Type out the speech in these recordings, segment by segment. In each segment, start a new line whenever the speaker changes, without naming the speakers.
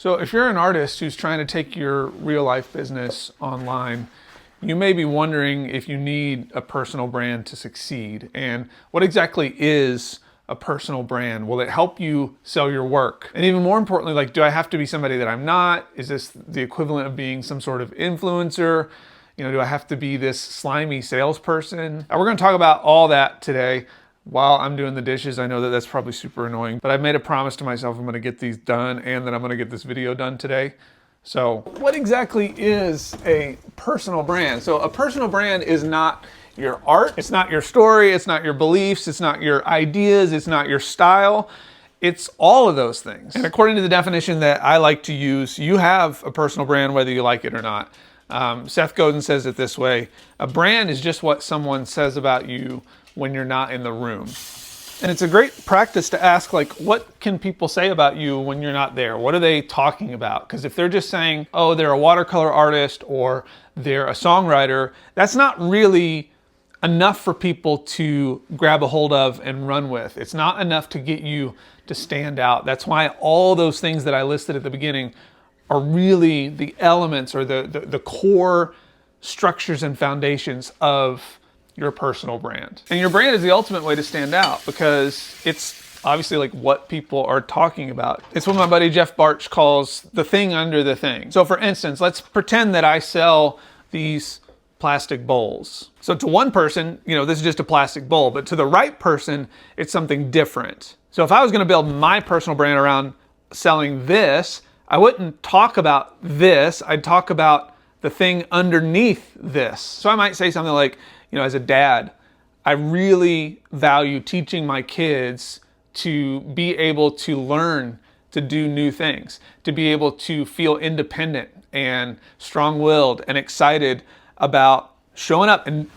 So if you're an artist who's trying to take your real life business online, you may be wondering if you need a personal brand to succeed. And what exactly is a personal brand? Will it help you sell your work? And even more importantly, like, do I have to be somebody that I'm not? Is this the equivalent of being some sort of influencer? Do I have to be this slimy salesperson? And we're going to talk about all that today while I'm doing the dishes. I know that that's probably super annoying, but I've made a promise to myself I'm going to get these done and that I'm going to get this video done today. So what exactly is a personal brand? So a personal brand is not your art, it's not your story, it's not your beliefs, it's not your ideas, it's not your style. It's all of those things. And according to the definition that I like to use, you have a personal brand whether you like it or not. Seth Godin says it this way: a brand is just what someone says about you when you're not in the room. And it's a great practice to ask, like, what can people say about you when you're not there? What are they talking about? Because if they're just saying, oh, they're a watercolor artist or they're a songwriter, that's not really enough for people to grab a hold of and run with. It's not enough to get you to stand out. That's why all those things that I listed at the beginning are really the elements or the core structures and foundations of your personal brand. And your brand is the ultimate way to stand out because it's obviously like what people are talking about. It's what my buddy Jeff Barch calls the thing under the thing. So for instance, let's pretend that I sell these plastic bowls. So to one person, this is just a plastic bowl, but to the right person, it's something different. So if I was going to build my personal brand around selling this, I wouldn't talk about this. I'd talk about the thing underneath this. So I might say something like, as a dad, I really value teaching my kids to be able to learn to do new things, to be able to feel independent and strong-willed and excited about showing up and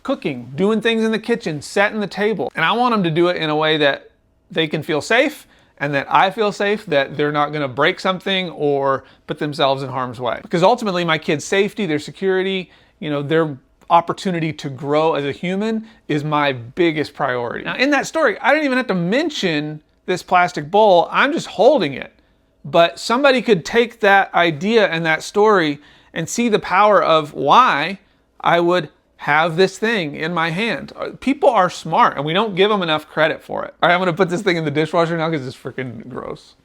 cooking, doing things in the kitchen, setting the table. And I want them to do it in a way that they can feel safe and that I feel safe, that they're not going to break something or put themselves in harm's way. Because ultimately my kids' safety, their security, their opportunity to grow as a human is my biggest priority. Now in that story, I didn't even have to mention this plastic bowl. I'm just holding it. But somebody could take that idea and that story and see the power of why I would have this thing in my hand. People are smart and we don't give them enough credit for it. All right, I'm gonna put this thing in the dishwasher now because it's freaking gross.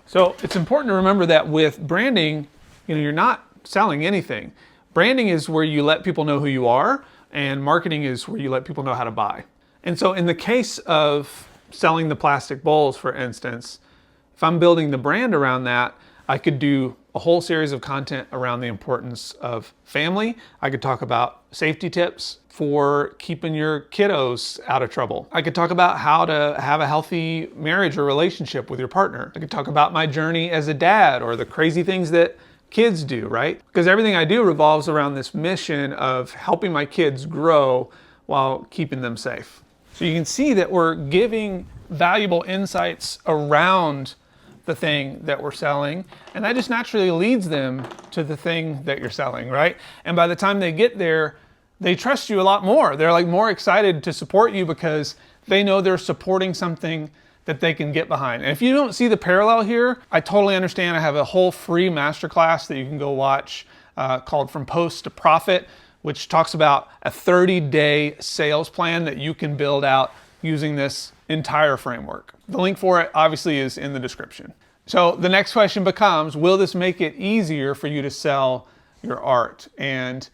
So it's important to remember that with branding, you're not selling anything. Branding is where you let people know who you are, and marketing is where you let people know how to buy. And so in the case of selling the plastic bowls, for instance, if I'm building the brand around that, I could do a whole series of content around the importance of family. I could talk about safety tips for keeping your kiddos out of trouble. I could talk about how to have a healthy marriage or relationship with your partner. I could talk about my journey as a dad or the crazy things that kids do, right? Because everything I do revolves around this mission of helping my kids grow while keeping them safe. So you can see that we're giving valuable insights around the thing that we're selling, and that just naturally leads them to the thing that you're selling, right? And by the time they get there, they trust you a lot more. They're like more excited to support you because they know they're supporting something that they can get behind. And if you don't see the parallel here, I totally understand. I have a whole free masterclass that you can go watch called From Post to Profit, which talks about a 30-day sales plan that you can build out using this entire framework. The link for it obviously is in the description. So the next question becomes, will this make it easier for you to sell your art? And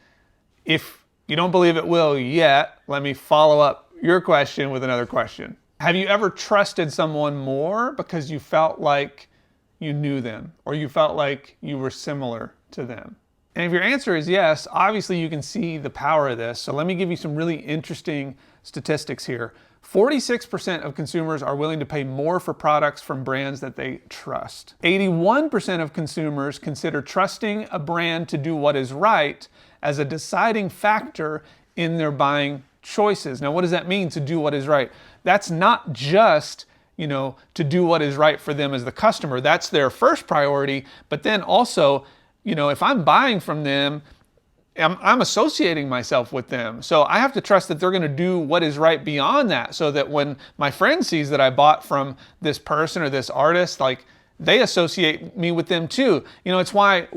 if you don't believe it will yet, let me follow up your question with another question. Have you ever trusted someone more because you felt like you knew them or you felt like you were similar to them? And if your answer is yes, obviously you can see the power of this. So let me give you some really interesting statistics here. 46% of consumers are willing to pay more for products from brands that they trust. 81% of consumers consider trusting a brand to do what is right as a deciding factor in their buying choices. Now, what does that mean, to do what is right? That's not just, to do what is right for them as the customer. That's their first priority. But then also, if I'm buying from them, I'm associating myself with them. So I have to trust that they're going to do what is right beyond that, so that when my friend sees that I bought from this person or this artist, like, they associate me with them too. You know, it's why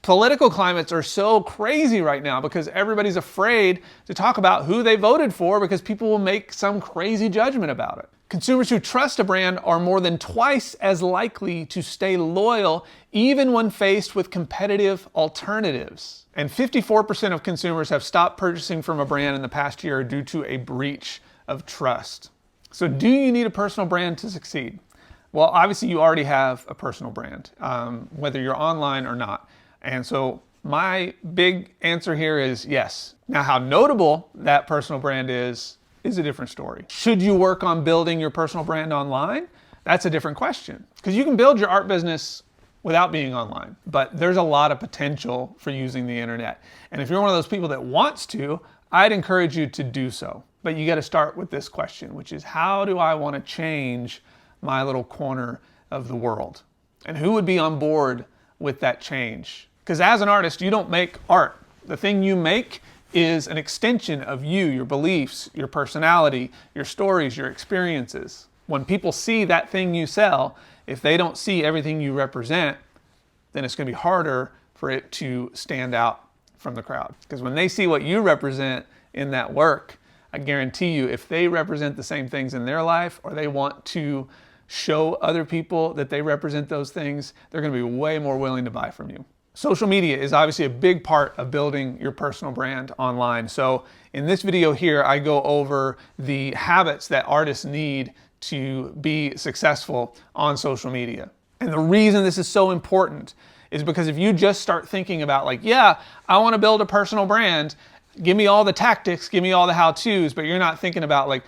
political climates are so crazy right now, because everybody's afraid to talk about who they voted for because people will make some crazy judgment about it. Consumers who trust a brand are more than twice as likely to stay loyal even when faced with competitive alternatives. And 54% of consumers have stopped purchasing from a brand in the past year due to a breach of trust. So do you need a personal brand to succeed? Well, obviously you already have a personal brand, whether you're online or not. And so my big answer here is yes. Now, how notable that personal brand is a different story. Should you work on building your personal brand online? That's a different question, because you can build your art business without being online, but there's a lot of potential for using the internet. And if you're one of those people that wants to, I'd encourage you to do so. But you got to start with this question, which is, how do I want to change my little corner of the world? And who would be on board with that change? Because as an artist, you don't make art. The thing you make is an extension of you, your beliefs, your personality, your stories, your experiences. When people see that thing you sell, if they don't see everything you represent, then it's going to be harder for it to stand out from the crowd. Because when they see what you represent in that work, I guarantee you, if they represent the same things in their life, or they want to show other people that they represent those things, they're going to be way more willing to buy from you. Social media is obviously a big part of building your personal brand online. So in this video here, I go over the habits that artists need to be successful on social media. And the reason this is so important is because if you just start thinking about like, yeah, I want to build a personal brand, give me all the tactics, give me all the how-tos, but you're not thinking about like,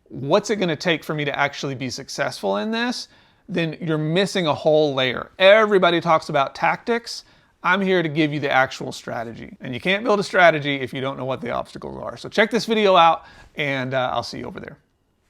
what's it going to take for me to actually be successful in this, then you're missing a whole layer. Everybody talks about tactics. I'm here to give you the actual strategy. And you can't build a strategy if you don't know what the obstacles are. So check this video out, and I'll see you over there.